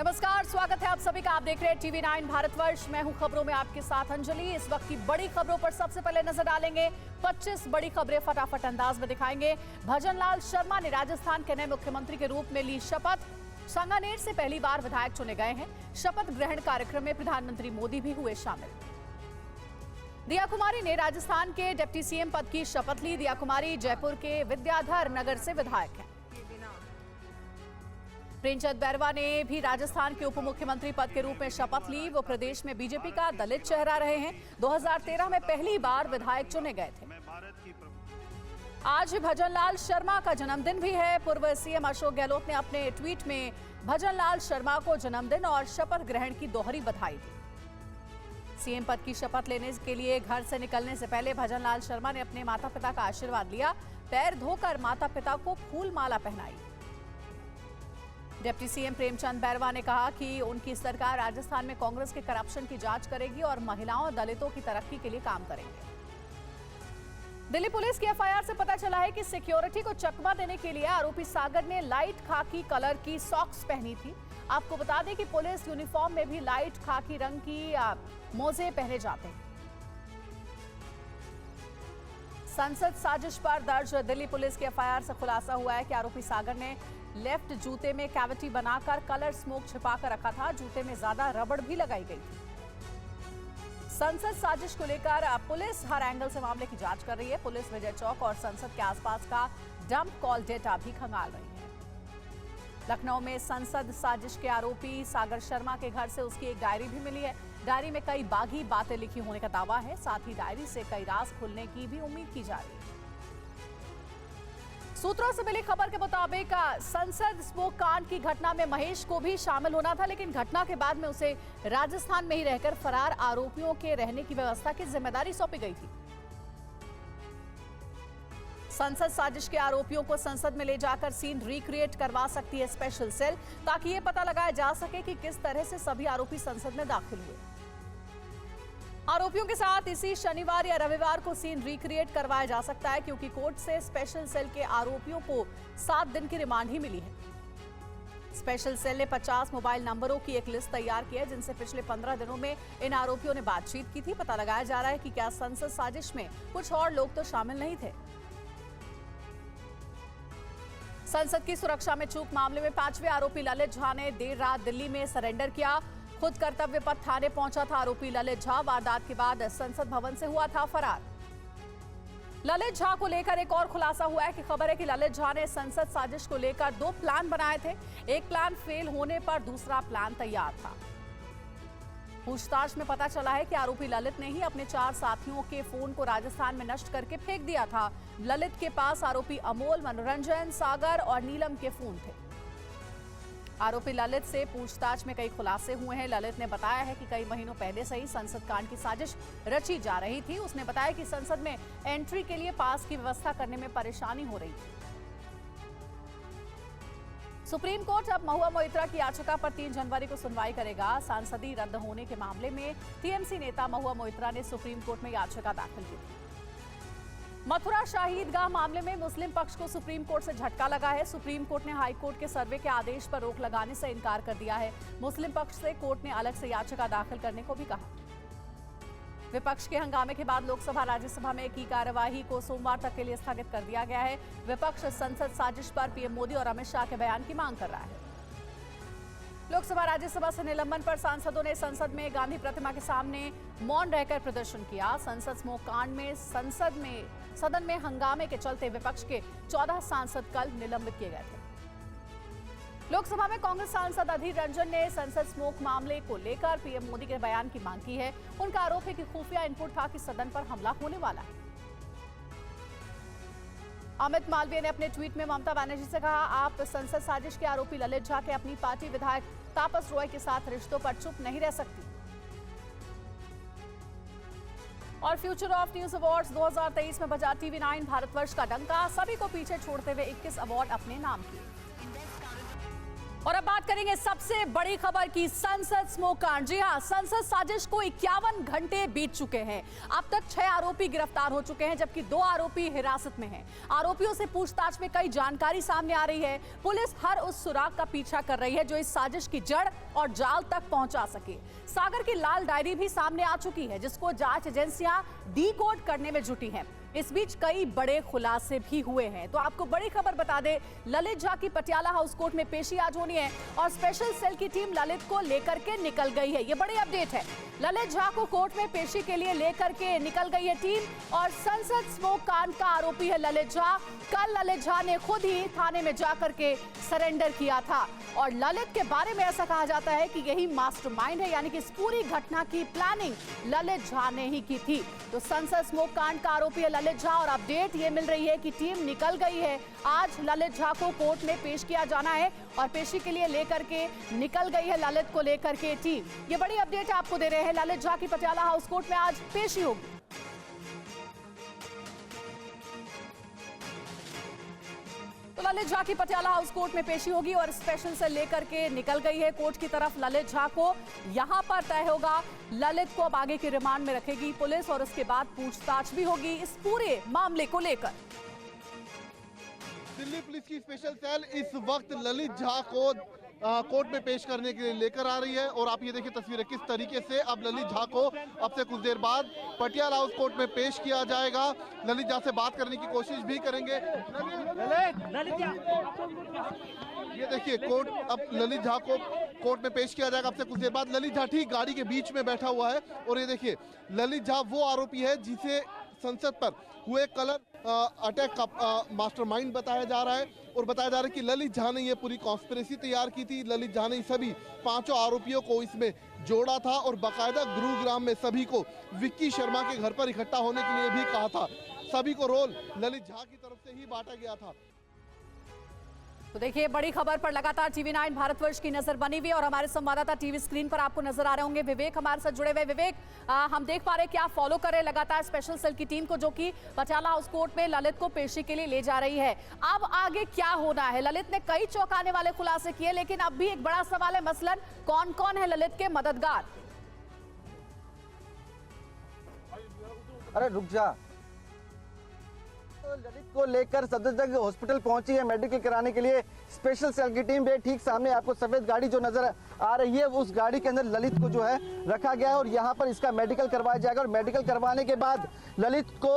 नमस्कार, स्वागत है आप सभी का। आप देख रहे हैं टीवी 9 भारतवर्ष। मैं हूं खबरों में आपके साथ अंजलि। इस वक्त की बड़ी खबरों पर सबसे पहले नजर डालेंगे। 25 बड़ी खबरें फटाफट अंदाज में दिखाएंगे। भजनलाल शर्मा ने राजस्थान के नए मुख्यमंत्री के रूप में ली शपथ। सांगानेर से पहली बार विधायक चुने गए हैं। शपथ ग्रहण कार्यक्रम में प्रधानमंत्री मोदी भी हुए शामिल। दिया कुमारी ने राजस्थान के डिप्टी सीएम पद की शपथ ली। दिया कुमारी जयपुर के विद्याधर नगर से विधायक हैं। प्रेमचंद बैरवा ने भी राजस्थान के उप मुख्यमंत्री पद के रूप में शपथ ली। वो प्रदेश में बीजेपी का दलित चेहरा रहे हैं। 2013 में पहली बार विधायक चुने गए थे। आज भजनलाल शर्मा का जन्मदिन भी है। पूर्व सीएम अशोक गहलोत ने अपने ट्वीट में भजनलाल शर्मा को जन्मदिन और शपथ ग्रहण की दोहरी बधाई दी। सीएम पद की शपथ लेने के लिए घर से निकलने से पहले भजनलाल शर्मा ने अपने माता पिता का आशीर्वाद लिया। पैर धोकर माता पिता को फूल माला पहनाई। डिप्टी सीएम प्रेमचंद बैरवा ने कहा कि उनकी सरकार राजस्थान में कांग्रेस के करप्शन की जांच करेगी और महिलाओं और दलितों की तरक्की के लिए काम करेंगे। दिल्ली पुलिस की एफआईआर से पता चला है कि सिक्योरिटी को चकमा देने के लिए आरोपी सागर ने लाइट खाकी कलर की सॉक्स पहनी थी। आपको बता दें कि पुलिस यूनिफॉर्म में भी लाइट खाकी रंग की मोजे पहने जाते हैं। संसद साजिश पर दर्ज दिल्ली पुलिस की एफआईआर से खुलासा हुआ है कि आरोपी सागर ने लेफ्ट जूते में कैविटी बनाकर कलर स्मोक छिपाकर रखा था। जूते में ज्यादा रबड़ भी लगाई गई थी। संसद साजिश को लेकर पुलिस हर एंगल से मामले की जांच कर रही है। पुलिस विजय चौक और संसद के आसपास का डंप कॉल डेटा भी खंगाल रही है। लखनऊ में संसद साजिश के आरोपी सागर शर्मा के घर से उसकी एक डायरी भी मिली है। डायरी में कई बागी बातें लिखी होने का दावा है। साथ ही डायरी से कई राज खुलने की भी उम्मीद की जा रही है। सूत्रों से मिली खबर के मुताबिक संसद स्मोक कांड की घटना में महेश को भी शामिल होना था, लेकिन घटना के बाद में उसे राजस्थान में ही रहकर फरार आरोपियों के रहने की व्यवस्था की जिम्मेदारी सौंपी गई थी। संसद साजिश के आरोपियों को संसद में ले जाकर सीन रिक्रिएट करवा सकती है स्पेशल सेल, ताकि यह पता लगाया जा सके कि किस तरह से सभी आरोपी संसद में दाखिल हुए। आरोपियों के साथ इसी शनिवार या रविवार को सीन रिक्रिएट करवाया जा सकता है, क्योंकि कोर्ट से स्पेशल सेल के आरोपियों को 7 दिन की रिमांड ही मिली है। स्पेशल सेल ने 50 मोबाइल नंबरों की एक लिस्ट तैयार की है, जिनसे पिछले 15 दिनों में इन आरोपियों ने बातचीत की थी। पता लगाया जा रहा है कि क्या संसद साजिश में कुछ और लोग तो शामिल नहीं थे। संसद की सुरक्षा में चूक मामले में 5वें आरोपी ललित झा ने देर रात दिल्ली में सरेंडर किया। खुद कर्तव्य पथ थाने पहुंचा था आरोपी ललित झा। वारदात के बाद संसद भवन से हुआ था फरार। ललित झा को लेकर एक और खुलासा हुआ है कि खबर है कि ललित झा ने संसद साजिश को लेकर 2 प्लान बनाए थे। एक प्लान फेल होने पर दूसरा प्लान तैयार था। पूछताछ में पता चला है कि आरोपी ललित ने ही अपने 4 साथियों के फोन को राजस्थान में नष्ट करके फेंक दिया था। ललित के पास आरोपी अमोल, मनोरंजन, सागर और नीलम के फोन थे। आरोपी ललित से पूछताछ में कई खुलासे हुए हैं। ललित ने बताया है कि कई महीनों पहले से ही संसद कांड की साजिश रची जा रही थी। उसने बताया कि संसद में एंट्री के लिए पास की व्यवस्था करने में परेशानी हो रही थी। सुप्रीम कोर्ट अब महुआ मोइत्रा की याचिका पर 3 जनवरी को सुनवाई करेगा। सांसदी रद्द होने के मामले में टीएमसी नेता महुआ मोइत्रा ने सुप्रीम कोर्ट में याचिका दाखिल की थी। मथुरा शहीदगाह मामले में मुस्लिम पक्ष को सुप्रीम कोर्ट से झटका लगा है। सुप्रीम कोर्ट ने हाई कोर्ट के सर्वे के आदेश पर रोक लगाने से इनकार कर दिया है। मुस्लिम पक्ष से कोर्ट ने अलग से याचिका दाखिल करने को भी कहा। विपक्ष के हंगामे के बाद लोकसभा राज्यसभा में की कार्यवाही को सोमवार तक के लिए स्थगित कर दिया गया है। विपक्ष संसद साजिश पर पीएम मोदी और अमित शाह के बयान की मांग कर रहा है। लोकसभा राज्यसभा से निलंबन पर सांसदों ने संसद में गांधी प्रतिमा के सामने मौन रहकर प्रदर्शन किया। संसद स्मोक कांड में सदन में हंगामे के चलते विपक्ष के 14 सांसद कल निलंबित किए गए थे। लोकसभा में कांग्रेस सांसद अधीर रंजन ने संसद स्मोक मामले को लेकर पीएम मोदी के बयान की मांग की है। उनका आरोप है कि खुफिया इनपुट था कि सदन पर हमला होने वाला है। अमित मालवीय ने अपने ट्वीट में ममता बनर्जी से कहा, आप संसद साजिश के आरोपी ललित झा के अपनी पार्टी विधायक तापस रॉय के साथ रिश्तों पर चुप नहीं रह सकती। और फ्यूचर ऑफ न्यूज अवार्ड्स 2023 में बजा टीवी 9 भारतवर्ष का डंका। सभी को पीछे छोड़ते हुए 21 अवार्ड अपने नाम किए। और अब बात करेंगे सबसे बड़ी खबर की, संसद स्मोक कांड। जी हां, संसद साजिश को 51 घंटे बीत चुके हैं। अब तक 6 आरोपी गिरफ्तार हो चुके हैं, जबकि 2 आरोपी हिरासत में हैं। आरोपियों से पूछताछ में कई जानकारी सामने आ रही है। पुलिस हर उस सुराग का पीछा कर रही है जो इस साजिश की जड़ और जाल तक पहुंचा सके। सागर की लाल डायरी भी सामने आ चुकी है, जिसको जांच एजेंसियां डिकोड करने में जुटी हैं। इस बीच कई बड़े खुलासे भी हुए हैं। तो आपको बड़ी खबर बता दें, ललित झा की पटियाला हाउस कोर्ट में पेशी आज होनी है और स्पेशल सेल की टीम ललित को लेकर के निकल गई है। ये बड़ी अपडेट है। ललित झा को कोर्ट में पेशी के लिए लेकर के निकल गई है टीम और संसद स्मोक कांड का आरोपी है ललित झा। कल ललित झा ने खुद ही थाने में जाकर के सरेंडर किया था और ललित के बारे में ऐसा कहा जाता है कि यही मास्टरमाइंड है, यानी कि इस पूरी घटना की प्लानिंग ललित झा ने ही की थी। तो संसद स्मोक कांड का आरोपी है ललित झा और अपडेट ये मिल रही है कि टीम निकल गई है। आज ललित झा को कोर्ट में पेश किया जाना है और पेशी के लिए लेकर के निकल गई है ललित को लेकर के टीम। ये बड़ी अपडेट आपको दे रहे हैं। ललित झा की पटियाला हाउस कोर्ट में आज पेशी होगी। तो ललित झा की पटियाला हाउस कोर्ट में पेशी होगी और स्पेशल से लेकर के निकल गई है कोर्ट की तरफ ललित झा को। यहां पर तय होगा ललित को अब आगे के रिमांड में रखेगी पुलिस और उसके बाद पूछताछ भी होगी इस पूरे मामले को लेकर। दिल्ली पुलिस की स्पेशल सेल इस वक्त ललित झा को कोर्ट में पेश करने के लिए लेकर आ रही है और आप ये देखिए तस्वीरें किस तरीके से अब ललित झा को अब से कुछ देर बाद पटियाला हाउस कोर्ट में पेश किया जाएगा। ललित झा से बात करने की कोशिश भी करेंगे। ये देखिए कोर्ट अब ललित झा को कोर्ट में पेश किया जाएगा अब से कुछ देर बाद। ललित झा ठीक गाड़ी के बीच में बैठा हुआ है और ये देखिए ललित झा वो आरोपी है जिसे संसद पर हुए कलर अटैक का मास्टरमाइंड बताया जा रहा है और बताया जा रहा है कि ललित झा ने ये पूरी कॉन्स्पिरेसी तैयार की थी। ललित झा ने सभी 5 आरोपियों को इसमें जोड़ा था और बाकायदा गुरुग्राम में सभी को विक्की शर्मा के घर पर इकट्ठा होने के लिए भी कहा था। सभी को रोल ललित झा की तरफ से ही बांटा गया था। तो देखिए बड़ी खबर पर लगातार TV9 भारतवर्ष की नजर बनी हुई और हमारे संवाददाता टीवी स्क्रीन पर आपको नजर आ रहे होंगे। विवेक हमारे साथ जुड़े हुए। विवेक, हम देख पा रहे हैं कि आप फॉलो कर रहे हैं लगातार स्पेशल सेल की टीम को जो कि पटियाला हाउस कोर्ट में ललित को पेशी के लिए ले जा रही है। अब आगे क्या होना है? ललित ने कई चौंकाने वाले खुलासे किए, लेकिन अब भी एक बड़ा सवाल है, मसलन कौन कौन है ललित के मददगार? अरे रुक जा, ललित को लेकर सफदरजंग हॉस्पिटल पहुंची है मेडिकल कराने के लिए स्पेशल सेल की टीम। ठीक सामने आपको सफेद गाड़ी जो नजर आ रही है, उस गाड़ी के अंदर ललित को जो है रखा गया है और यहां पर इसका मेडिकल करवाया जाएगा और मेडिकल करवाने के बाद ललित को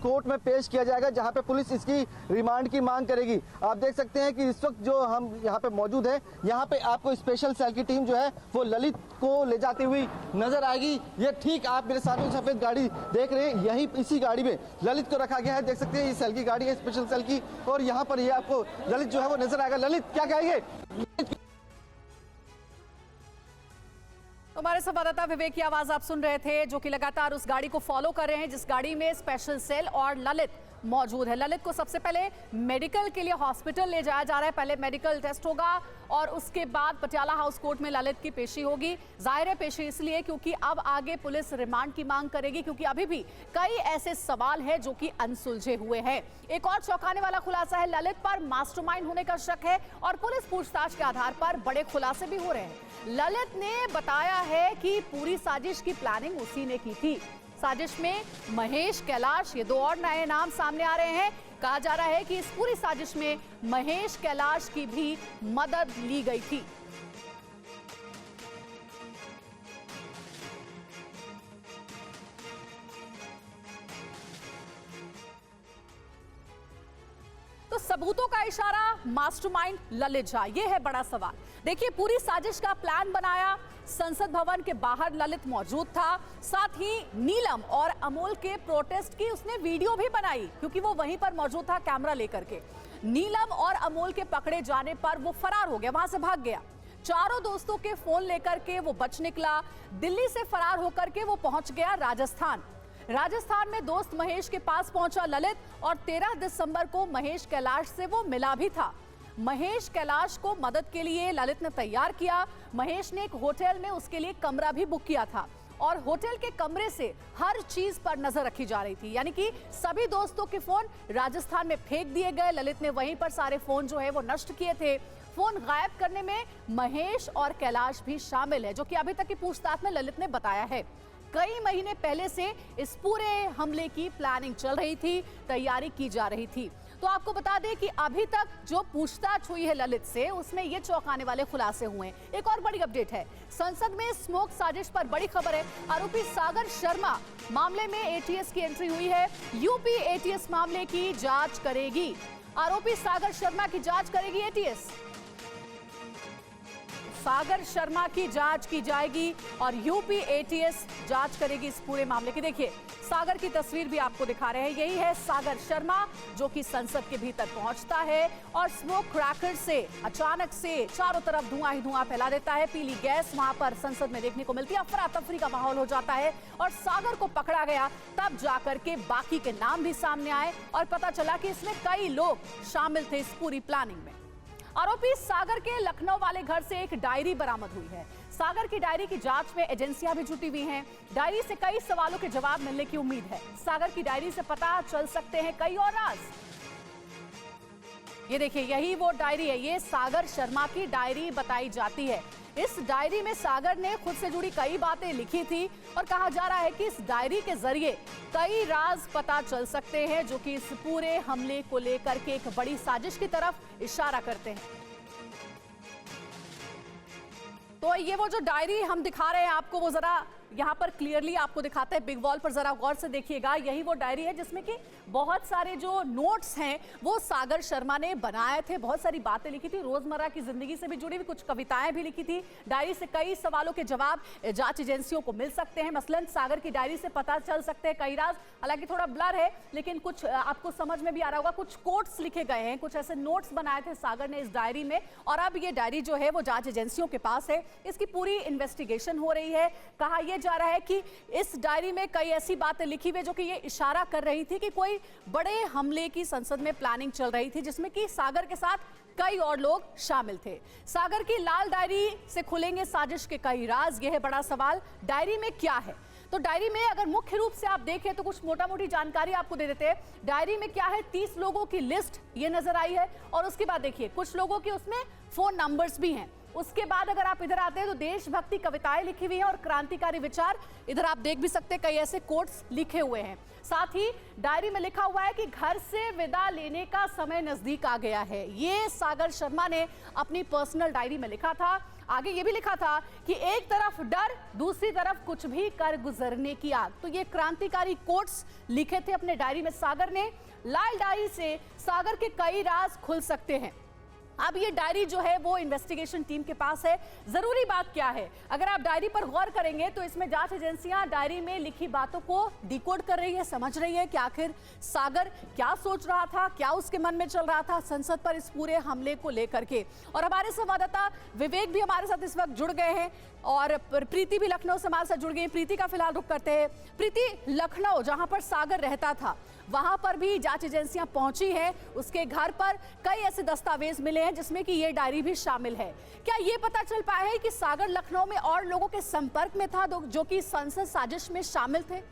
कोर्ट में पेश किया जाएगा, जहां पे पुलिस इसकी रिमांड की मांग करेगी। आप देख सकते हैं कि इस वक्त जो हम यहाँ पे मौजूद है, यहाँ पे आपको स्पेशल सेल की टीम जो है वो ललित को ले जाती हुई नजर आएगी। ये ठीक आप मेरे साथ में सफेद गाड़ी देख रहे हैं, यही इसी गाड़ी में ललित को रखा गया है। देख सकते हैं ये सेल की गाड़ी है, स्पेशल सेल की, और यहाँ पर ये आपको ललित जो है वो नजर आएगा। ललित क्या कहेंगे? हमारे संवाददाता विवेक की आवाज आप सुन रहे थे, जो कि लगातार उस गाड़ी को फॉलो कर रहे हैं जिस गाड़ी में स्पेशल सेल और ललित मौजूद है। ललित को सबसे पहले मेडिकल के लिए हॉस्पिटल ले जाया जा रहा है। पहले मेडिकल टेस्ट होगा और उसके बाद पटियाला हाउस कोर्ट में ललित की पेशी होगी। जाहिर है पेशी इसलिए क्योंकि अब आगे पुलिस रिमांड की मांग करेगी, क्योंकि अभी भी कई ऐसे सवाल हैं जो कि अनसुलझे हुए हैं। एक और चौंकाने वाला खुलासा है, ललित पर मास्टरमाइंड होने का शक है और पुलिस पूछताछ के आधार पर बड़े खुलासे भी हो रहे हैं। ललित ने बताया है कि पूरी साजिश की प्लानिंग उसी ने की थी। साजिश में महेश, कैलाश, ये 2 और नए नाम सामने आ रहे हैं। कहा जा रहा है कि इस पूरी साजिश में महेश, कैलाश की भी मदद ली गई थी। तो सबूतों का इशारा, मास्टरमाइंड ललित झा, ये है बड़ा सवाल। देखिए पूरी साजिश का प्लान बनाया, संसद भवन के बाहर ललित मौजूद था, साथ ही नीलम और अमोल के प्रोटेस्ट की उसने वीडियो भी बनाई क्योंकि वो वहीं पर मौजूद था कैमरा लेकर के। नीलम और अमोल के पकड़े जाने पर वो फरार हो गया, वहां से भाग गया। चारों दोस्तों के फोन लेकर के वो बच निकला। दिल्ली से फरार होकर के वो पहुंच गया राजस्थान। राजस्थान में दोस्त महेश के पास पहुंचा ललित और 13 दिसंबर को महेश कैलाश से वो मिला भी था। महेश कैलाश को मदद के लिए ललित ने तैयार किया। महेश ने एक होटल में उसके लिए कमरा भी बुक किया था और होटल के कमरे से हर चीज पर नजर रखी जा रही थी, यानी कि सभी दोस्तों के फोन राजस्थान में फेंक दिए गए। ललित ने वहीं पर सारे फोन जो है वो नष्ट किए थे। फोन गायब करने में महेश और कैलाश भी शामिल है, जो कि अभी तक की पूछताछ में ललित ने बताया है। कई महीने पहले से इस पूरे हमले की प्लानिंग चल रही थी, तैयारी की जा रही थी। तो आपको बता दें कि अभी तक जो पूछताछ हुई है ललित से, उसमें ये चौंकाने वाले खुलासे हुए हैं। एक और बड़ी अपडेट है, संसद में स्मोक साजिश पर बड़ी खबर है। आरोपी सागर शर्मा मामले में एटीएस की एंट्री हुई है। यूपी एटीएस मामले की जांच करेगी। आरोपी सागर शर्मा की जांच करेगी एटीएस। सागर शर्मा की जांच की जाएगी और यूपी एटीएस जांच करेगी इस पूरे मामले की। देखिए, सागर की तस्वीर भी आपको दिखा रहे हैं। यही है सागर शर्मा, जो कि संसद के भीतर पहुंचता है और स्मोक क्रैकर से अचानक से चारों तरफ धुआं ही धुआं फैला देता है। पीली गैस वहां पर संसद में देखने को मिलती है। अफरा तफरी का माहौल हो जाता है और सागर को पकड़ा गया। तब जाकर के बाकी के नाम भी सामने आए और पता चला कि इसमें कई लोग शामिल थे इस पूरी प्लानिंग में। आरोपी सागर के लखनऊ वाले घर से एक डायरी बरामद हुई है। सागर की डायरी की जांच में एजेंसियां भी जुटी हुई हैं। डायरी से कई सवालों के जवाब मिलने की उम्मीद है। सागर की डायरी से पता चल सकते हैं कई और राज। ये देखिए, यही वो डायरी है। ये सागर शर्मा की डायरी बताई जाती है। इस डायरी में सागर ने खुद से जुड़ी कई बातें लिखी थी और कहा जा रहा है कि इस डायरी के जरिए कई राज पता चल सकते हैं, जो कि इस पूरे हमले को लेकर के एक बड़ी साजिश की तरफ इशारा करते हैं। तो ये वो जो डायरी हम दिखा रहे हैं आपको, वो जरा यहाँ पर क्लियरली आपको दिखाते हैं। बिग वॉल पर जरा गौर से देखिएगा। यही वो डायरी है जिसमें कि बहुत सारे जो नोट्स हैं वो सागर शर्मा ने बनाए थे। बहुत सारी बातें लिखी थी, रोजमर्रा की जिंदगी से भी जुड़ी हुई कुछ कविताएं भी लिखी थी। डायरी से कई सवालों के जवाब जांच एजेंसियों को मिल सकते हैं। मसलन सागर की डायरी से पता चल सकते हैं कई राज। हालांकि थोड़ा ब्लर है, लेकिन कुछ आपको समझ में भी आ रहा होगा। कुछ कोट्स लिखे गए हैं, कुछ ऐसे नोट्स बनाए थे सागर ने इस डायरी में, और अब ये डायरी जो है वो जांच एजेंसियों के पास है। इसकी पूरी इन्वेस्टिगेशन हो रही है। कहा यह जा रहा है कि इस डायरी में कई ऐसी बातें लिखी हुई जो कि ये इशारा कर रही थी कि कोई बड़े हमले की संसद में प्लानिंग चल रही थी, जिसमें कि सागर के साथ कई और लोग शामिल थे। सागर की लाल डायरी से खुलेंगे साजिश के कई राज। यह है बड़ा सवाल, डायरी में क्या है। तो डायरी में अगर मुख्य रूप से आप देखें तो कुछ मोटा मोटी जानकारी आपको दे देते हैं। डायरी में क्या है, 30 लोगों की लिस्ट ये नजर आई है, और उसके बाद देखिए कुछ लोगों के उसमें फोन नंबर्स भी हैं। उसके बाद अगर आप इधर आते हैं तो देशभक्ति कविताएं लिखी हुई हैं और क्रांतिकारी विचार इधर आप देख भी सकते हैं, कई ऐसे कोट्स लिखे हुए हैं। साथ ही डायरी में लिखा हुआ है कि घर से विदा लेने का समय नजदीक आ गया है। ये सागर शर्मा ने अपनी पर्सनल डायरी में लिखा था। आगे ये भी लिखा था कि एक तरफ डर, दूसरी तरफ कुछ भी कर गुजरने की आग। तो ये क्रांतिकारी कोट्स लिखे थे अपने डायरी में सागर ने। लाल डायरी से सागर के कई राज खुल सकते हैं। अब ये डायरी जो है वो इन्वेस्टिगेशन टीम के पास है। जरूरी बात क्या है, अगर आप डायरी पर गौर करेंगे तो इसमें जांच एजेंसियां डायरी में लिखी बातों को डिकोड कर रही है, समझ रही है कि आखिर सागर क्या सोच रहा था, क्या उसके मन में चल रहा था संसद पर इस पूरे हमले को लेकर के। और हमारे संवाददाता विवेक भी हमारे साथ इस वक्त जुड़ गए हैं और प्रीति भी लखनऊ से हमारे साथ जुड़ गई। प्रीति का फिलहाल रुख करते हैं। प्रीति, लखनऊ जहां पर सागर रहता था वहां पर भी जांच एजेंसियां पहुंची है। उसके घर पर कई ऐसे दस्तावेज मिले हैं जिसमें कि ये डायरी भी शामिल है। क्या ये पता चल पाया है कि सागर लखनऊ में और लोगों के संपर्क में था जो कि संसद साजिश में शामिल थे?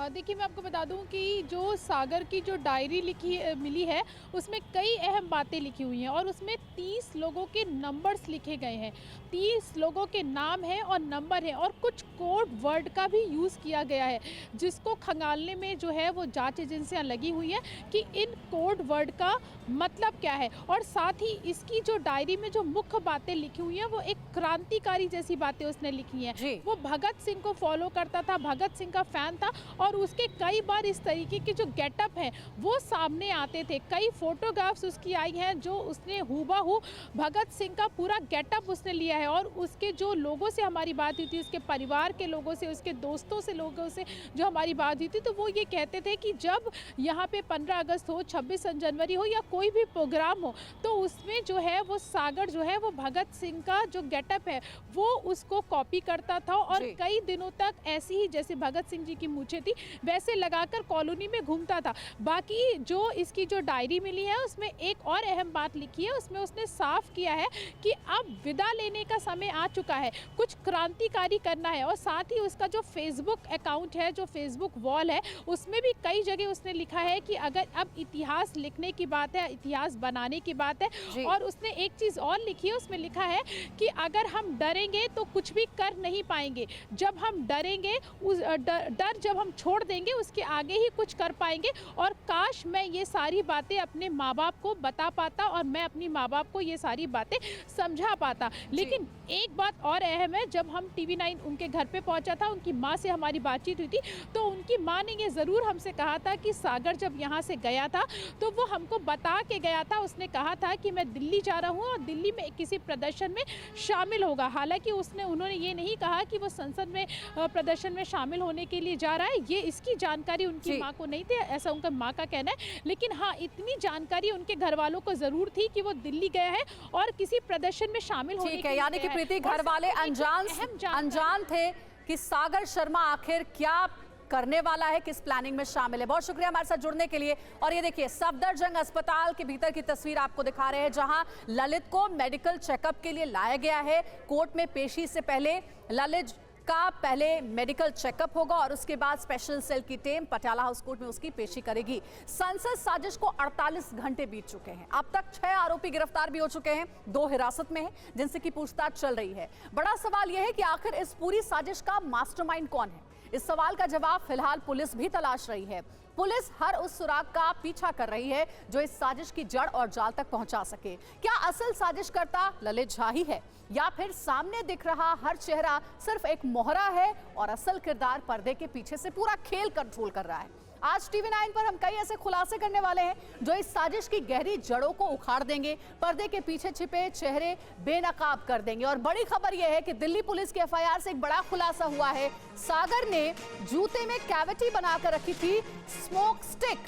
देखिए, मैं आपको बता दूं कि जो सागर की जो डायरी मिली है उसमें कई अहम बातें लिखी हुई हैं और उसमें 30 लोगों के नंबर्स लिखे गए हैं। 30 लोगों के नाम हैं और नंबर हैं और कुछ कोड वर्ड का भी यूज़ किया गया है, जिसको खंगालने में जो है वो जांच एजेंसियां लगी हुई हैं कि इन कोड वर्ड का मतलब क्या है। और साथ ही इसकी जो डायरी में जो मुख्य बातें लिखी हुई हैं वो एक क्रांतिकारी जैसी बातें उसने लिखी हैं। वो भगत सिंह को फॉलो करता था, भगत सिंह का फैन था और उसके कई बार इस तरीके के जो गेटअप हैं वो सामने आते थे। कई फोटोग्राफ्स उसकी आई हैं जो उसने हूबहू भगत सिंह का पूरा गेटअप उसने लिया है। और उसके जो लोगों से हमारी बात हुई थी, उसके परिवार के लोगों से, उसके दोस्तों से, लोगों से जो हमारी बात हुई थी, तो वो ये कहते थे कि जब यहाँ पे 15 अगस्त हो, 26 जनवरी हो या कोई भी प्रोग्राम हो तो उसमें जो है वो सागर जो है वो भगत सिंह का जो गेटअप है वो उसको कॉपी करता था। और कई दिनों तक ऐसी ही, जैसे भगत सिंह जी की मूछें थी वैसे लगाकर कॉलोनी में घूमता था। बाकी जो इसकी जो डायरी मिली है उसमें एक और अहम बात लिखी है, उसमें उसने साफ किया है कि अब विदा लेने का समय आ चुका है, कुछ क्रांतिकारी करना है। और साथ ही उसका जो फेसबुक अकाउंट है, जो फेसबुक वॉल है, उसमें भी कई जगह उसने लिखा है कि अगर अब इतिहास लिखने की बात है, इतिहास बनाने की बात है। और उसने एक चीज़ और लिखी है, उसमें लिखा है कि अगर हम डरेंगे तो कुछ भी कर नहीं पाएंगे, जब हम डरेंगे उस डर जब हम छोड़ देंगे उसके आगे ही कुछ कर पाएंगे। और काश मैं ये सारी बातें अपने माँ बाप को बता पाता और मैं अपनी माँ बाप को ये सारी बातें समझा पाता। लेकिन एक बात और अहम है, जब हम TV9 उनके घर पे पहुंचा था, उनकी माँ से हमारी बातचीत हुई थी, तो उनकी माँ ने ये ज़रूर हमसे कहा था कि सागर जब यहाँ से गया था तो वो हमको बता के गया था। उसने कहा था कि मैं दिल्ली जा रहा हूँ और दिल्ली में किसी प्रदर्शन में शामिल होगा। हालांकि उन्होंने ये नहीं कहा कि वो संसद में प्रदर्शन में शामिल होने के लिए जा रहा है, ये इसकी जानकारी उनकी माँ को नहीं थी, ऐसा उनका माँ का कहना है। लेकिन हाँ, इतनी जानकारी उनके घर वालों को ज़रूर थी कि वो दिल्ली गया है और किसी प्रदर्शन में शामिल होने के लिए। यानी कि प्रीति, घर वाले अनजान थे कि सागर शर्मा आखिर क्या करने वाला है, किस प्लानिंग में शामिल है। बहुत शुक्रिया हमारे साथ जुड़ने के लिए। और ये देखिए, सफदरजंग अस्पताल के भीतर की तस्वीर आपको दिखा रहे हैं, जहां ललित को मेडिकल चेकअप के लिए लाया गया है। कोर्ट में पेशी से पहले ललित का पहले मेडिकल चेकअप होगा और उसके बाद स्पेशल सेल की टीम पटियाला हाउस कोर्ट में उसकी पेशी करेगी। संसद साजिश को 48 घंटे बीत चुके हैं। अब तक 6 आरोपी गिरफ्तार भी हो चुके हैं, 2 हिरासत में हैं, जिनसे की पूछताछ चल रही है। बड़ा सवाल यह है कि आखिर इस पूरी साजिश का मास्टरमाइंड कौन है। इस सवाल का जवाब फिलहाल पुलिस भी तलाश रही है। पुलिस हर उस सुराग का पीछा कर रही है जो इस साजिश की जड़ और जाल तक पहुंचा सके। क्या असल साजिशकर्ता ललित झा ही है, या फिर सामने दिख रहा हर चेहरा सिर्फ एक मोहरा है और असल किरदार पर्दे के पीछे से पूरा खेल कंट्रोल कर रहा है। आज TV9 पर हम कई ऐसे खुलासे करने वाले हैं जो इस साजिश की गहरी जड़ों को उखाड़ देंगे, पर्दे के पीछे छिपे चेहरे बेनकाब कर देंगे। और बड़ी खबर यह है कि दिल्ली पुलिस की FIR से एक बड़ा खुलासा हुआ है। सागर ने जूते में कैविटी बनाकर रखी थी स्मोक स्टिक,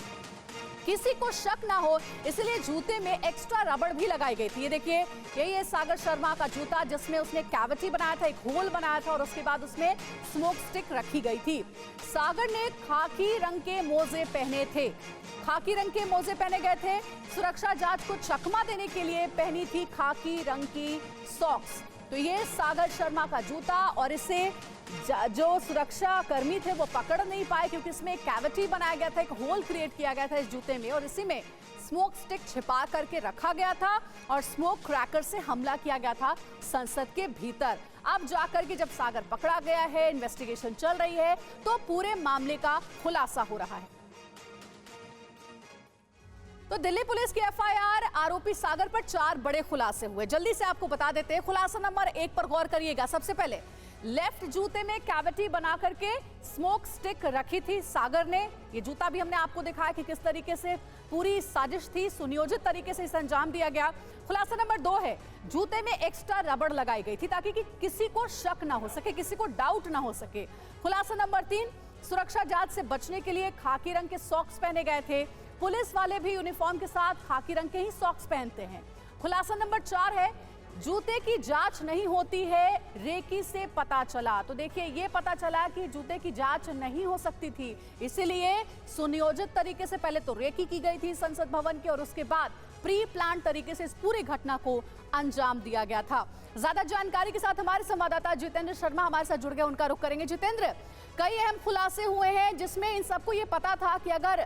किसी को शक ना हो इसलिए जूते में एक्स्ट्रा रबड़ भी लगाई गई थी। ये देखिए, यही है सागर शर्मा का जूता, जिसमें उसने कैविटी बनाया था, एक होल बनाया था और उसके बाद उसमें स्मोक स्टिक रखी गई थी। सागर ने खाकी रंग के मोजे पहने थे, खाकी रंग के मोजे पहने गए थे। सुरक्षा जांच को चकमा देने के लिए पहनी थी खाकी रंग की सॉक्स। तो ये सागर शर्मा का जूता, और इसे जो सुरक्षा कर्मी थे वो पकड़ नहीं पाए क्योंकि इसमें कैविटी बनाया गया था, एक होल क्रिएट किया गया था इस जूते में, और इसी में स्मोक स्टिक छिपा करके रखा गया था और स्मोक क्रैकर से हमला किया गया था संसद के भीतर। अब जाकर के जब सागर पकड़ा गया है, इन्वेस्टिगेशन चल रही है, तो पूरे मामले का खुलासा हो रहा है। तो दिल्ली पुलिस की FIR आरोपी सागर पर 4 बड़े खुलासे हुए, जल्दी से आपको बता देते हैं। खुलासा नंबर 1 पर गौर करिएगा। सबसे पहले, लेफ्ट जूते में कैविटी बना करके स्मोक स्टिक रखी थी सागर ने। ये जूता भी हमने आपको दिखाया कि किस तरीके से पूरी साजिश थी, सुनियोजित तरीके से इसे अंजाम दिया गया। खुलासा नंबर 2 है, जूते में एक्स्ट्रा रबड़ लगाई गई थी ताकि कि किसी को शक ना हो सके, किसी को डाउट ना हो सके। खुलासा नंबर 3, सुरक्षा जांच से बचने के लिए खाकी रंग के सॉक्स पहने गए थे। पुलिस वाले भी यूनिफॉर्म के साथ खाकी रंग के ही सॉक्स पहनते हैं। खुलासा नंबर 4 है, जूते की जांच नहीं होती है, रेकी से पता चला। तो देखिए, ये पता चला कि जूते की जांच नहीं हो सकती थी, इसीलिए सुनियोजित तरीके से पहले तो रेकी की गई थी संसद भवन की और उसके बाद प्री प्लान तरीके से इस पूरी घटना को अंजाम दिया गया था। ज्यादा जानकारी के साथ हमारे संवाददाता जितेंद्र शर्मा हमारे साथ जुड़ गए, उनका रुख करेंगे। जितेंद्र, कई अहम खुलासे हुए हैं जिसमें इन सबको ये पता था कि अगर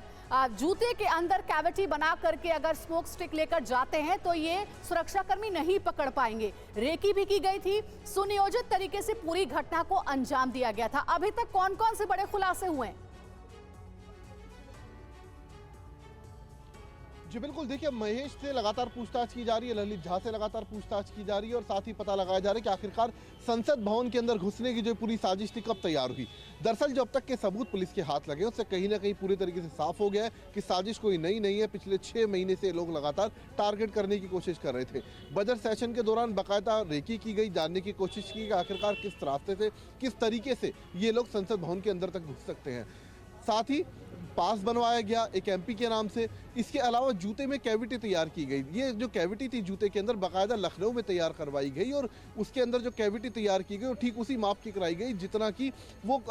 जूते के अंदर कैविटी बना करके अगर स्मोक स्टिक लेकर जाते हैं तो ये सुरक्षाकर्मी नहीं पकड़ पाएंगे। रेकी भी की गई थी, सुनियोजित तरीके से पूरी घटना को अंजाम दिया गया था। अभी तक कौन कौन से बड़े खुलासे हुए हैं? जी बिल्कुल, देखिए, महेश से लगातार पूछताछ की जा रही है, ललित झा से लगातार पूछताछ की जा रही है और साथ ही पता लगाया जा रहा है कि आखिरकार संसद भवन के अंदर घुसने की जो पूरी साजिश थी कब तैयार हुई। दरअसल जो अब तक के सबूत पुलिस के हाथ लगे उससे कहीं ना कहीं पूरी तरीके से साफ हो गया है कि साजिश कोई नई नहीं है। पिछले 6 महीने से लोग लगातार टारगेट करने की कोशिश कर रहे थे। बजट सेशन के दौरान बाकायदा रेकी की गई, जानने की कोशिश की कि आखिरकार किस रास्ते से, किस तरीके से ये लोग संसद भवन के अंदर तक घुस सकते हैं। साथ ही पास बनवाया गया एक एमपी के नाम से। इसके अलावा जूते में कैविटी तैयार की गई। ये जो कैविटी थी जूते के अंदर बाकायदा लखनऊ में तैयार करवाई गई और उसके अंदर जो कैविटी तैयार की गई और ठीक उसी माप की कराई गई जितना कि वो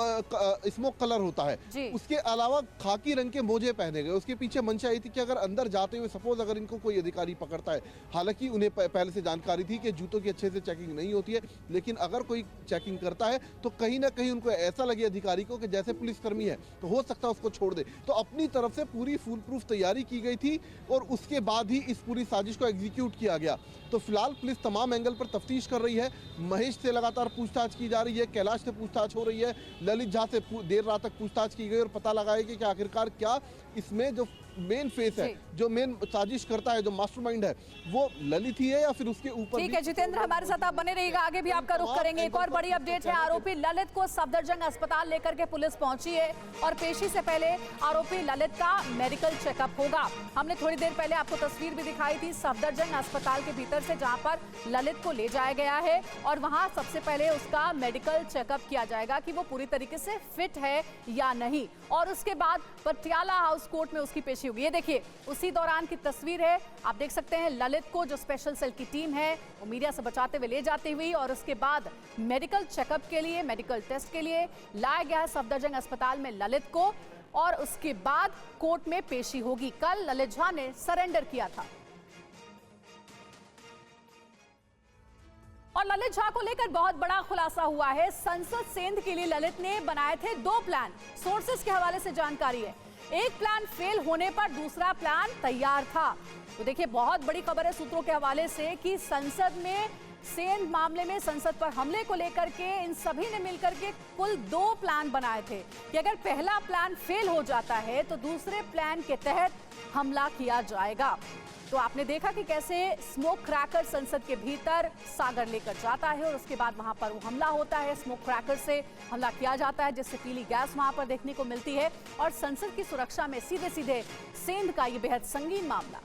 स्मोक कलर होता है। उसके अलावा खाकी रंग के मोजे पहने गए। उसके पीछे मंशा ये थी कि अगर अंदर जाते हुए सपोज अगर इनको कोई अधिकारी पकड़ता है, हालांकि उन्हें पहले से जानकारी थी कि जूतों की अच्छे से चेकिंग नहीं होती है, लेकिन अगर कोई चेकिंग करता है तो कहीं ना कहीं उनको ऐसा लगे अधिकारी को कि जैसे पुलिसकर्मी है तो हो सकता है उसको छोड़ दे। तो अपनी तरफ से पूरी फुल प्रूफ तैयारी की गई थी और उसके बाद ही इस पूरी साजिश को एग्जीक्यूट किया गया। तो फिलहाल पुलिस तमाम एंगल पर तफ्तीश कर रही है। महेश से लगातार पूछताछ की जा रही है, कैलाश से पूछताछ हो रही है, ललित झा से देर रात तक पूछताछ की गई और पता लगाया कि आखिरकार क्या इसमें जो मेन फेस है, जो मेन साजिश करता है, जो मास्टरमाइंड है, वो ललित ही है या फिर उसके ऊपर। ठीक है जितेंद्र, हमारे साथ आप बने रहिएगा, आगे भी आपका रुख करेंगे। एक और बड़ी अपडेट है, आरोपी ललित को सफदरजंग अस्पताल लेकर के पुलिस पहुंची है और पेशी से पहले आरोपी ललित का मेडिकल चेकअप होगा। हमने थोड़ी देर पहले आपको तस्वीर भी दिखाई थी सफदरजंग अस्पताल के भीतर से, जहां पर ललित को ले जाया गया है और वहां सबसे पहले उसका मेडिकल चेकअप किया जाएगा कि वो पूरी तरीके से फिट है या नहीं, और उसके बाद पटियाला हाउस कोर्ट में उसकी पेशी होगी। ये देखिए उसी दौरान की तस्वीर है, आप देख सकते हैं ललित को जो स्पेशल सेल की टीम है वो मीडिया से बचाते हुए ले जाती हुई और उसके बाद मेडिकल चेकअप के लिए, मेडिकल टेस्ट के लिए लाया गया है सफदरजंग अस्पताल में ललित को और उसके बाद कोर्ट में पेशी होगी। कल ललित झा ने सरेंडर किया था और ललित झा को लेकर बहुत बड़ा खुलासा हुआ है। संसद सेंध के लिए ललित ने बनाए थे 2 प्लान, सोर्सेस के हवाले से जानकारी है। एक प्लान फेल होने पर दूसरा प्लान तैयार था। तो देखिए बहुत बड़ी खबर है सूत्रों के हवाले से कि संसद में सेंध मामले में संसद पर हमले को लेकर के इन सभी ने मिलकर के कुल 2 प्लान बनाए थे कि अगर पहला प्लान फेल हो जाता है तो दूसरे प्लान के तहत हमला किया जाएगा। तो आपने देखा कि कैसे स्मोक क्रैकर संसद के भीतर सागर लेकर जाता है और उसके बाद वहां पर वो हमला होता है, स्मोक क्रैकर से हमला किया जाता है जिससे पीली गैस वहां पर देखने को मिलती है और संसद की सुरक्षा में सीधे सीधे सेंध का ये बेहद संगीन मामला।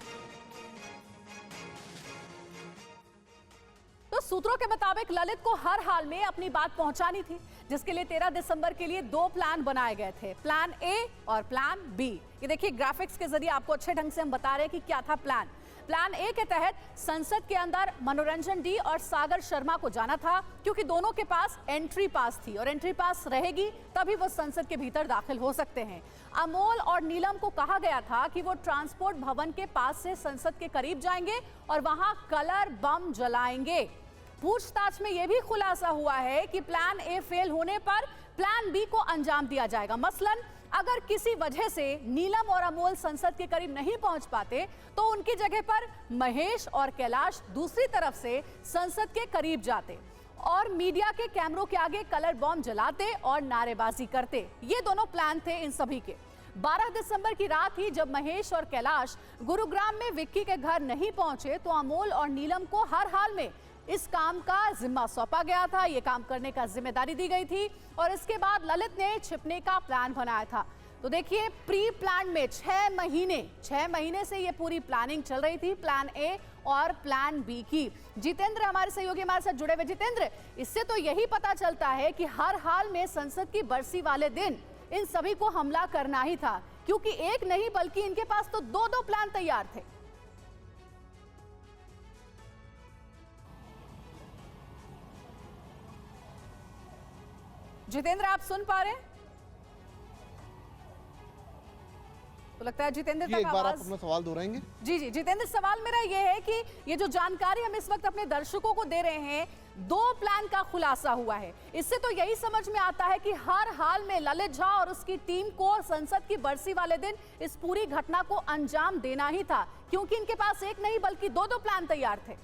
तो सूत्रों के मुताबिक ललित को हर हाल में अपनी बात पहुंचानी थी, जिसके लिए 13 दिसंबर के लिए 2 प्लान बनाए गए थे, प्लान ए और प्लान बी। ये देखिए ग्राफिक्स के जरिए आपको अच्छे ढंग से हम बता रहे हैं कि क्या था प्लान। प्लान ए के तहत संसद के अंदर मनोरंजन डी और सागर शर्मा को जाना था क्योंकि दोनों के पास एंट्री पास थी और एंट्री पास रहेगी तभी वो संसद के भीतर दाखिल हो सकते हैं। अमोल और नीलम को कहा गया था कि वो ट्रांसपोर्ट भवन के पास से संसद के करीब जाएंगे और वहां कलर बम जलाएंगे। पूछताछ में यह भी खुलासा हुआ है कि प्लान ए फेल होने पर प्लान बी को अंजाम दिया जाएगा। मसलन अगर किसी वजह से नीलम और अमोल संसद के करीब नहीं पहुंच पाते तो उनकी जगह पर महेश और कैलाश दूसरी तरफ से संसद के करीब जाते और मीडिया के कैमरों के आगे कलर बॉम्ब जलाते और नारेबाजी करते। ये दोनों प्लान थे इन सभी के। 12 दिसंबर की रात ही जब महेश और कैलाश गुरुग्राम में विक्की के घर नहीं पहुंचे तो अमोल और नीलम को हर हाल में इस काम का जिम्मा सौंपा गया था, ये काम करने का जिम्मेदारी दी गई थी और इसके बाद ललित ने छिपने का प्लान बनाया था। तो देखिए प्री प्लान में 6 महीने से ये पूरी प्लानिंग चल रही थी, प्लान ए और प्लान बी की। जितेंद्र हमारे सहयोगी हमारे साथ जुड़े हुए। जितेंद्र, इससे तो यही पता चलता है कि हर हाल में संसद की बरसी वाले दिन इन सभी को हमला करना ही था, क्योंकि एक नहीं बल्कि इनके पास तो 2 प्लान तैयार थे। जितेंद्र, आप सुन पा रहे हैं? तो लगता है जितेंद्र तक एक बार आप आवाज अपना सवाल दोहराएंगे? जी जितेंद्र, सवाल मेरा ये है कि ये जो जानकारी हम इस वक्त अपने दर्शकों को दे रहे हैं, 2 प्लान का खुलासा हुआ है, इससे तो यही समझ में आता है कि हर हाल में ललित झा और उसकी टीम को संसद की बरसी वाले दिन इस पूरी घटना को अंजाम देना ही था, क्योंकि इनके पास एक नहीं बल्कि 2 प्लान तैयार थे।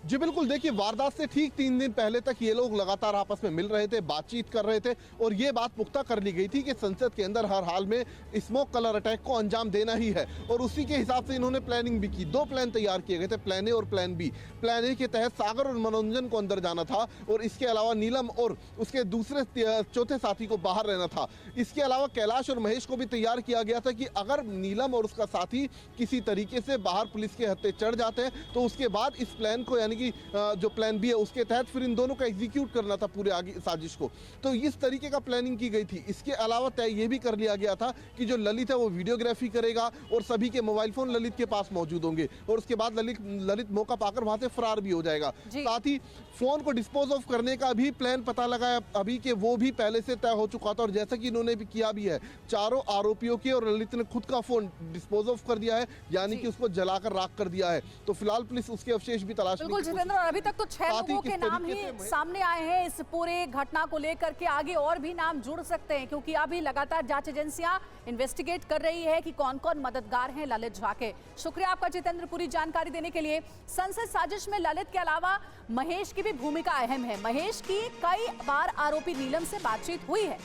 जी बिल्कुल, देखिए वारदात से ठीक 3 दिन पहले तक ये लोग लगातार आपस में मिल रहे थे, बातचीत कर रहे थे और ये बात पुख्ता कर ली गई थी कि संसद के अंदर हर हाल में स्मोक कलर अटैक को अंजाम देना ही है और उसी के हिसाब से इन्होंने प्लानिंग भी की। 2 प्लान तैयार किए गए थे, प्लान ए और प्लान बी। प्लान ए के तहत सागर और मनोरंजन को अंदर जाना था और इसके अलावा नीलम और उसके दूसरे चौथे साथी को बाहर रहना था। इसके अलावा कैलाश और महेश को भी तैयार किया गया था कि अगर नीलम और उसका साथी किसी तरीके से बाहर पुलिस के हत्थे चढ़ जाते हैं तो उसके बाद इस प्लान को यानी कि जो प्लान बी है उसके तहत फिर इन दोनों को एग्जीक्यूट करना था पूरे आगे साजिश को। तो इस तरीके का प्लानिंग की गई थी। इसके अलावा तय ये भी कर लिया गया था कि जो ललित है वो वीडियोग्राफी करेगा और सभी के मोबाइल फोन ललित के पास मौजूद होंगे और उसके बाद ललित मौका पाकर वहां से फरार भी हो जाएगा। साथ ही फोन को डिस्पोज ऑफ करने का भी प्लान पता लगा अभी कि वो भी पहले से तय हो चुका था और जैसा कि इन्होंने भी किया भी है, चारों आरोपियों के और ललित ने खुद का फोन डिस्पोज ऑफ कर दिया है, यानी कि उसको जलाकर राख कर दिया है। तो फिलहाल पुलिस उसके अवशेष भी तलाश बिल्कुल जितेंद्र, और अभी तक तो 6 लोगों के नाम ही सामने आए हैं इस पूरे घटना को लेकर के। आगे और भी नाम जुड़ सकते हैं क्योंकि अभी लगातार जांच एजेंसियां इन्वेस्टिगेट कर रही है कि कौन कौन मददगार हैं ललित झा के। शुक्रिया आपका जितेंद्र पूरी जानकारी देने के लिए। संसद साजिश में ललित के अलावा महेश की भी भूमिका अहम है। महेश की कई बार आरोपी नीलम से बातचीत हुई है।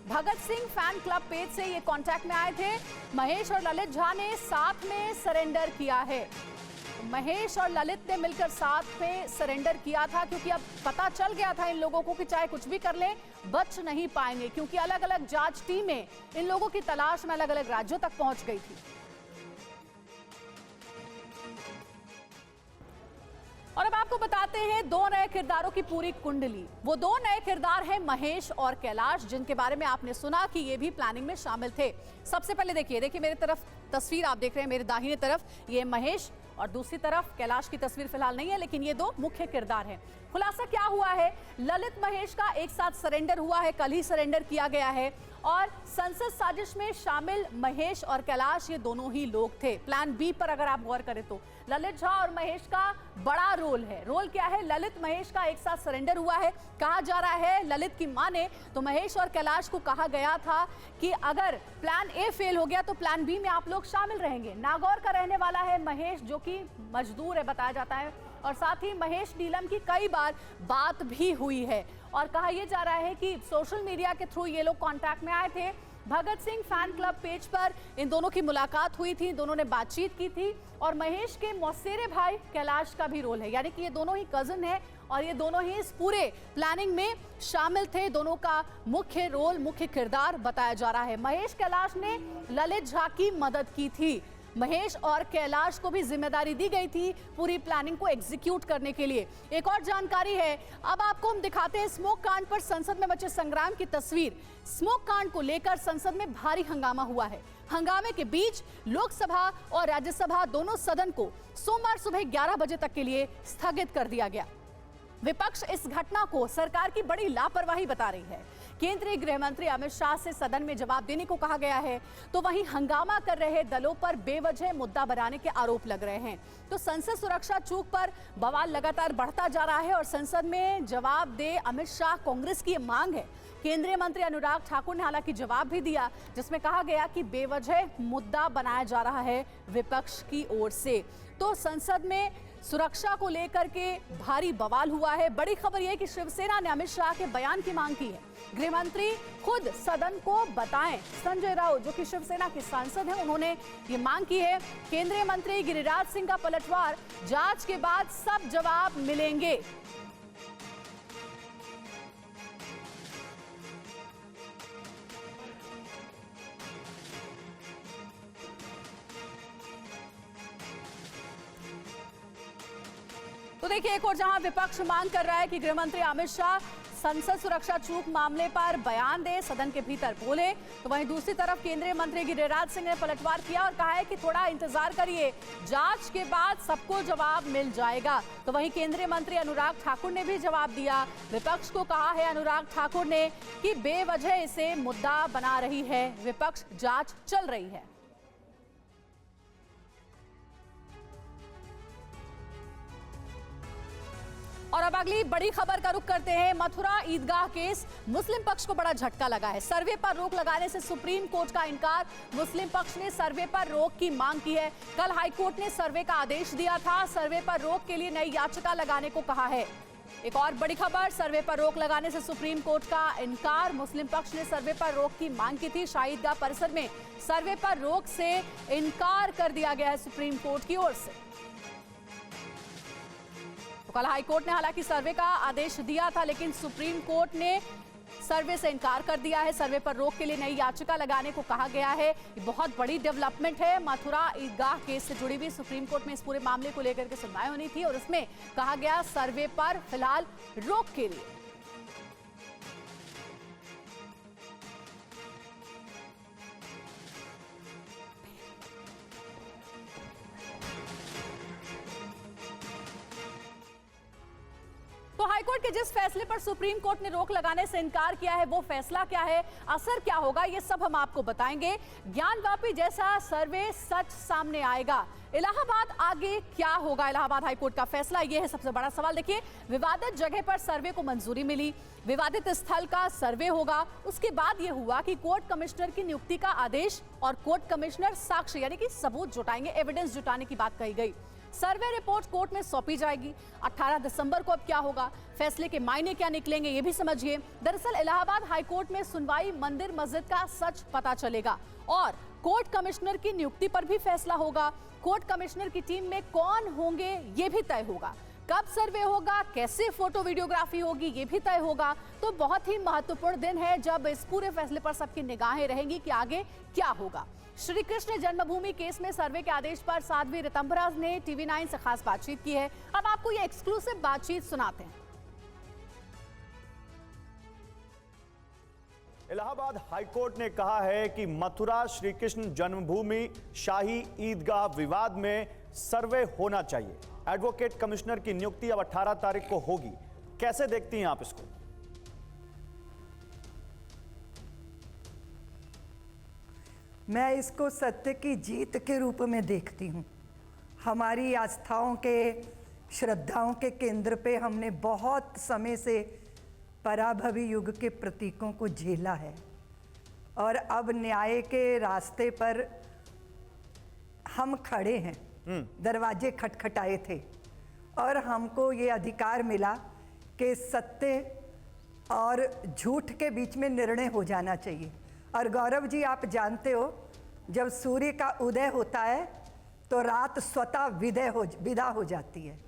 Bhagat Singh fan club page से ये कांटेक्ट में आए थे। महेश और ललित झा ने साथ में सरेंडर किया है। महेश और ललित ने मिलकर साथ में सरेंडर किया था क्योंकि अब पता चल गया था इन लोगों को कि चाहे कुछ भी कर ले बच नहीं पाएंगे, क्योंकि अलग अलग जांच टीमें इन लोगों की तलाश में अलग अलग राज्यों तक पहुंच गई थी। और अब आपको बताते हैं 2 नए किरदारों की पूरी कुंडली। वो 2 नए किरदार हैं महेश और कैलाश, जिनके बारे में आपने सुना कि ये भी प्लानिंग में शामिल थे। सबसे पहले देखिए मेरी तरफ तस्वीर आप देख रहे हैं, मेरे दाहिने तरफ ये महेश और दूसरी तरफ कैलाश की तस्वीर फिलहाल नहीं है, लेकिन ये 2 मुख्य किरदार हैं। खुलासा क्या हुआ है? ललित महेश का एक साथ सरेंडर हुआ है, कल ही सरेंडर किया गया है और संसद साजिश में शामिल महेश और कैलाश ये दोनों ही लोग थे। प्लान बी पर अगर आप गौर करें तो ललित झा और महेश का बड़ा रोल है। रोल क्या है? ललित महेश का एक साथ सरेंडर हुआ है। कहा जा रहा है, ललित की माने तो महेश और कैलाश को कहा गया था कि अगर प्लान ए फेल हो गया तो प्लान बी में आप लोग शामिल रहेंगे। नागौर का रहने वाला है महेश, जो कि मजदूर है बताया जाता है, और साथ ही महेश नीलम की कई बार बात भी हुई है और कहा यह जा रहा है कि सोशल मीडिया के थ्रू ये लोग कांटेक्ट में आए थे। Bhagat Singh fan club page पर इन दोनों की मुलाकात हुई थी, दोनों ने बातचीत की थी और महेश के मौसेरे भाई कैलाश का भी रोल है, यानी कि ये दोनों ही कजिन है और ये दोनों ही इस पूरे प्लानिंग में शामिल थे। दोनों का मुख्य रोल, मुख्य किरदार बताया जा रहा है। महेश कैलाश ने ललित झा की मदद की थी। महेश और कैलाश को भी जिम्मेदारी दी गई थी पूरी प्लानिंग को एग्जीक्यूट करने के लिए। एक और जानकारी है, अब आपको हम दिखाते हैं स्मोक कांड पर संसद में मचे संग्राम की तस्वीर। स्मोक कांड को लेकर संसद में भारी हंगामा हुआ है। हंगामे के बीच लोकसभा और राज्यसभा दोनों सदन को सोमवार सुबह 11 बजे तक के लिए स्थगित कर दिया गया। विपक्ष इस घटना को सरकार की बड़ी लापरवाही बता रही है। केंद्रीय गृह मंत्री अमित शाह से सदन में जवाब देने को कहा गया है, तो वहीं हंगामा कर रहे दलों पर बेवजह मुद्दा बनाने के आरोप लग रहे हैं। तो संसद सुरक्षा चूक पर बवाल लगातार बढ़ता जा रहा है और संसद में जवाब दे अमित शाह, कांग्रेस की मांग है। केंद्रीय मंत्री अनुराग ठाकुर ने हालांकि जवाब भी दिया, जिसमें कहा गया कि बेवजह मुद्दा बनाया जा रहा है विपक्ष की ओर से। तो संसद में सुरक्षा को लेकर के भारी बवाल हुआ है। बड़ी खबर यह कि शिवसेना ने अमित शाह के बयान की मांग की है। गृह मंत्री खुद सदन को बताएं। संजय राउत, जो कि शिवसेना के सांसद हैं, उन्होंने ये मांग की है। केंद्रीय मंत्री गिरिराज सिंह का पलटवार, जांच के बाद सब जवाब मिलेंगे। तो देखिए, एक और जहां विपक्ष मांग कर रहा है कि गृह मंत्री अमित शाह संसद सुरक्षा चूक मामले पर बयान दे, सदन के भीतर बोले, तो वहीं दूसरी तरफ केंद्रीय मंत्री गिरिराज सिंह ने पलटवार किया और कहा है कि थोड़ा इंतजार करिए, जांच के बाद सबको जवाब मिल जाएगा। तो वहीं केंद्रीय मंत्री अनुराग ठाकुर ने भी जवाब दिया। विपक्ष को कहा है अनुराग ठाकुर ने कि बेवजह इसे मुद्दा बना रही है विपक्ष, जांच चल रही है। और अब अगली बड़ी खबर का रुख करते हैं। मथुरा ईदगाह केस, मुस्लिम पक्ष को बड़ा झटका लगा है। सर्वे पर रोक लगाने से सुप्रीम कोर्ट का इनकार। मुस्लिम पक्ष ने सर्वे पर रोक की मांग की है। कल हाईकोर्ट ने सर्वे का आदेश दिया था। सर्वे पर रोक के लिए नई याचिका लगाने को कहा है। एक और बड़ी खबर, सर्वे पर रोक लगाने से सुप्रीम कोर्ट का इनकार। मुस्लिम पक्ष ने सर्वे पर रोक की मांग की थी। शाही ईदगाह परिसर में सर्वे पर रोक से इनकार कर दिया गया है सुप्रीम कोर्ट की ओर से। तो कल हाईकोर्ट ने हालांकि सर्वे का आदेश दिया था, लेकिन सुप्रीम कोर्ट ने सर्वे से इनकार कर दिया है। सर्वे पर रोक के लिए नई याचिका लगाने को कहा गया है। ये बहुत बड़ी डेवलपमेंट है। मथुरा ईदगाह केस से जुड़ी हुई सुप्रीम कोर्ट में इस पूरे मामले को लेकर के सुनवाई होनी थी और इसमें कहा गया सर्वे पर फिलहाल रोक के लिए। तो हाईकोर्ट के जिस फैसले पर सुप्रीम कोर्ट ने रोक लगाने से इनकार किया है, वो फैसला क्या है, असर क्या होगा, ये सब हम आपको बताएंगे। ज्ञानवापी जैसा सर्वे सच सामने आएगा। इलाहाबाद आगे क्या होगा, इलाहाबाद हाईकोर्ट का फैसला, ये है सबसे बड़ा सवाल। देखिए, विवादित जगह पर सर्वे को मंजूरी मिली, विवादित स्थल का सर्वे होगा। उसके बाद यह हुआ कि कोर्ट कमिश्नर की नियुक्ति का आदेश और कोर्ट कमिश्नर साक्ष्य यानी कि सबूत जुटाएंगे, एविडेंस जुटाने की बात कही गई। सर्वे रिपोर्ट कोर्ट में सौंपी जाएगी। 18 दिसंबर को अब क्या होगा, फैसले के मायने क्या निकलेंगे, ये भी समझिए। दरअसल इलाहाबाद हाईकोर्ट में सुनवाई मंदिर मस्जिद का सच पता चलेगा और कोर्ट कमिश्नर की नियुक्ति पर भी फैसला होगा। कोर्ट कमिश्नर की टीम में कौन होंगे ये भी तय होगा। कब सर्वे होगा, कैसे फोटो वीडियोग्राफी होगी, ये भी तय होगा। तो बहुत ही महत्वपूर्ण दिन है जब इस पूरे फैसले पर सबकी निगाहें रहेंगी कि आगे क्या होगा। श्री कृष्ण जन्मभूमि केस में सर्वे के आदेश पर साध्वी ऋतंभरा ने TV9 से खास बातचीत की है। अब आपको ये एक्सक्लूसिव बातचीत सुनाते हैं। इलाहाबाद हाईकोर्ट ने कहा है कि मथुरा श्री कृष्ण जन्मभूमि शाही ईदगाह विवाद में सर्वे होना चाहिए। एडवोकेट कमिश्नर की नियुक्ति अब 18 तारीख को होगी। कैसे देखती हैं आप इसको? मैं इसको सत्य की जीत के रूप में देखती हूँ। हमारी आस्थाओं के, श्रद्धाओं के केंद्र पे हमने बहुत समय से पराभवी युग के प्रतीकों को झेला है और अब न्याय के रास्ते पर हम खड़े हैं। दरवाजे खटखटाए थे और हमको ये अधिकार मिला कि सत्य और झूठ के बीच में निर्णय हो जाना चाहिए। और गौरव जी, आप जानते हो, जब सूर्य का उदय होता है तो रात स्वतः विदा हो जाती है,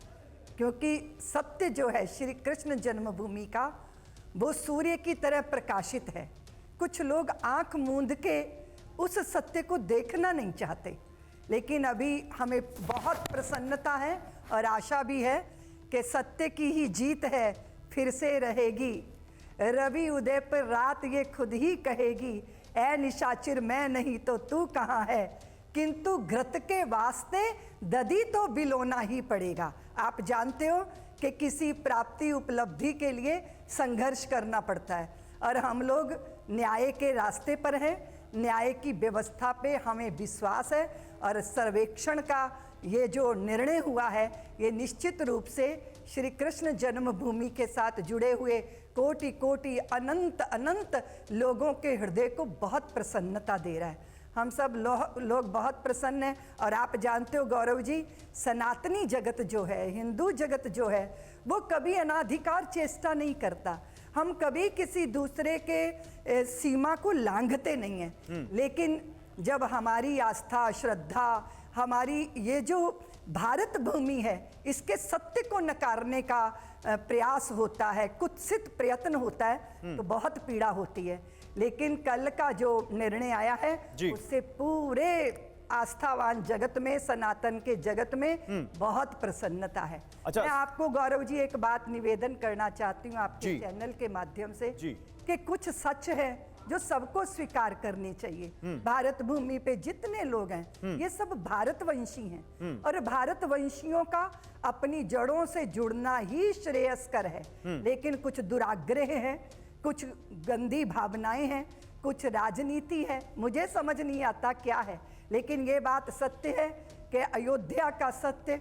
क्योंकि सत्य जो है श्री कृष्ण जन्मभूमि का, वो सूर्य की तरह प्रकाशित है। कुछ लोग आंख मूंद के उस सत्य को देखना नहीं चाहते, लेकिन अभी हमें बहुत प्रसन्नता है और आशा भी है कि सत्य की ही जीत है, फिर से रहेगी। रवि उदय पर रात ये खुद ही कहेगी, ऐ निशाचर मैं नहीं तो तू कहाँ है, किंतु घृत के वास्ते दधी तो बिलोना ही पड़ेगा। आप जानते हो कि किसी प्राप्ति उपलब्धि के लिए संघर्ष करना पड़ता है और हम लोग न्याय के रास्ते पर हैं। न्याय की व्यवस्था पे हमें विश्वास है और सर्वेक्षण का ये जो निर्णय हुआ है, ये निश्चित रूप से श्री कृष्ण जन्मभूमि के साथ जुड़े हुए कोटि कोटि अनंत अनंत लोगों के हृदय को बहुत प्रसन्नता दे रहा है। हम सब लोग बहुत प्रसन्न हैं। और आप जानते हो गौरव जी, सनातनी जगत जो है, हिंदू जगत जो है, वो कभी अनाधिकार चेष्टा नहीं करता। हम कभी किसी दूसरे के सीमा को लांघते नहीं हैं। लेकिन जब हमारी आस्था, श्रद्धा, हमारी ये जो भारत भूमि है, इसके सत्य को नकारने का प्रयास होता है, कुत्सित प्रयत्न होता है, तो बहुत पीड़ा होती है। लेकिन कल का जो निर्णय आया है, उससे पूरे आस्थावान जगत में, सनातन के जगत में बहुत प्रसन्नता है। मैं आपको गौरव जी एक बात निवेदन करना चाहती हूँ आपके चैनल के माध्यम से, कि कुछ सच है जो सबको स्वीकार करनी चाहिए। भारत भूमि पे जितने लोग हैं, ये सब भारतवंशी हैं और भारतवंशियों का अपनी जड़ों से जुड़ना ही श्रेयस्कर है। लेकिन कुछ दुराग्रह है, कुछ गंदी भावनाएं हैं, कुछ राजनीति है, मुझे समझ नहीं आता क्या है। लेकिन ये बात सत्य है कि अयोध्या का सत्य,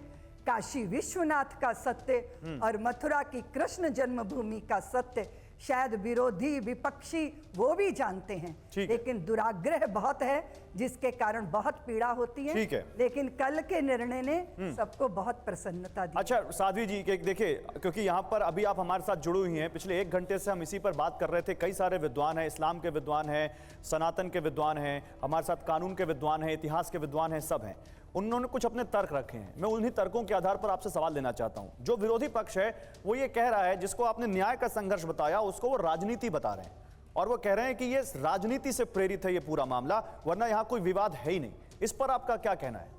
काशी विश्वनाथ का सत्य और मथुरा की कृष्ण जन्मभूमि का सत्य शायद विरोधी, विपक्षी वो भी जानते हैं, लेकिन दुराग्रह बहुत है जिसके कारण बहुत पीड़ा होती है। लेकिन कल के निर्णय ने सबको बहुत प्रसन्नता दी। अच्छा साध्वी जी, देखिए, क्योंकि यहाँ पर अभी आप हमारे साथ जुड़ी हुई हैं, पिछले 1 घंटे से हम इसी पर बात कर रहे थे। कई सारे विद्वान हैं, इस्लाम के विद्वान हैं, सनातन के विद्वान हैं, हमारे साथ कानून के विद्वान हैं, इतिहास के विद्वान हैं, सब हैं। उन्होंने कुछ अपने तर्क रखे हैं। मैं उन्हीं तर्कों के आधार पर आपसे सवाल लेना चाहता हूं। जो विरोधी पक्ष है वो ये कह रहा है, जिसको आपने न्याय का संघर्ष बताया उसको वो राजनीति बता रहे हैं। और वो कह रहे हैं कि ये राजनीति से प्रेरित है ये पूरा मामला, वरना यहां कोई विवाद है ही नहीं। इस पर आपका क्या कहना है?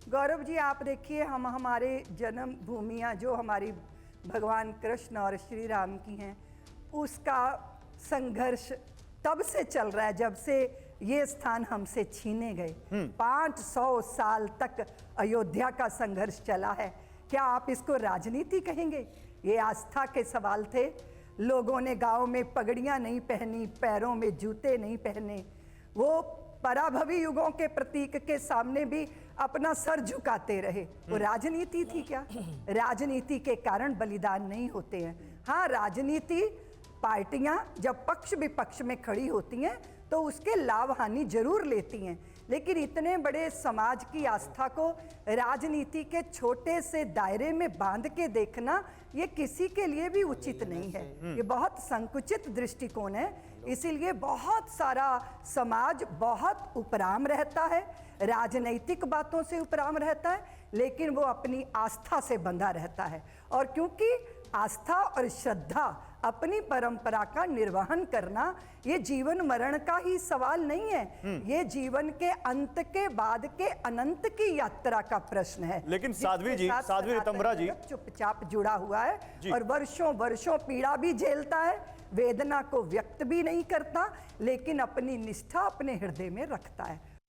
गौरव जी, आप देखिए, हम हमारे जन्मभूमियाँ जो हमारी भगवान कृष्ण और श्री राम की हैं, उसका संघर्ष तब से चल रहा है जब से ये स्थान हमसे छीने गए। 500 साल तक अयोध्या का संघर्ष चला है। क्या आप इसको राजनीति कहेंगे? ये आस्था के सवाल थे। लोगों ने गांव में पगड़ियां नहीं पहनी, पैरों में जूते नहीं पहने, वो पराभवी युगों के प्रतीक के सामने भी अपना सर झुकाते रहे। वो राजनीति थी क्या? राजनीति के कारण बलिदान नहीं होते हैं। हाँ, राजनीति पार्टियां जब पक्ष विपक्ष में खड़ी होती हैं तो उसके लाभ हानि जरूर लेती हैं, लेकिन इतने बड़े समाज की आस्था को राजनीति के छोटे से दायरे में बांध के देखना ये किसी के लिए भी उचित नहीं है। ये बहुत संकुचित दृष्टिकोण है। इसीलिए बहुत सारा समाज बहुत उपराम रहता है, राजनैतिक बातों से उपराम रहता है, लेकिन वो अपनी आस्था से बंधा रहता है। और क्योंकि आस्था और श्रद्धा, अपनी परंपरा का निर्वहन करना, ये जीवन मरण का ही सवाल नहीं है, ये जीवन के अंत के बाद के अनंत की यात्रा का प्रश्न है। लेकिन साध्वी जी, साध्वी ऋतंभरा जी, चुपचाप जुड़ा हुआ है और वर्षों वर्षों पीड़ा भी झेलता है, वेदना को व्यक्त भी नहीं करता, लेकिन अपनी निष्ठा अपने हृदय में रखता है।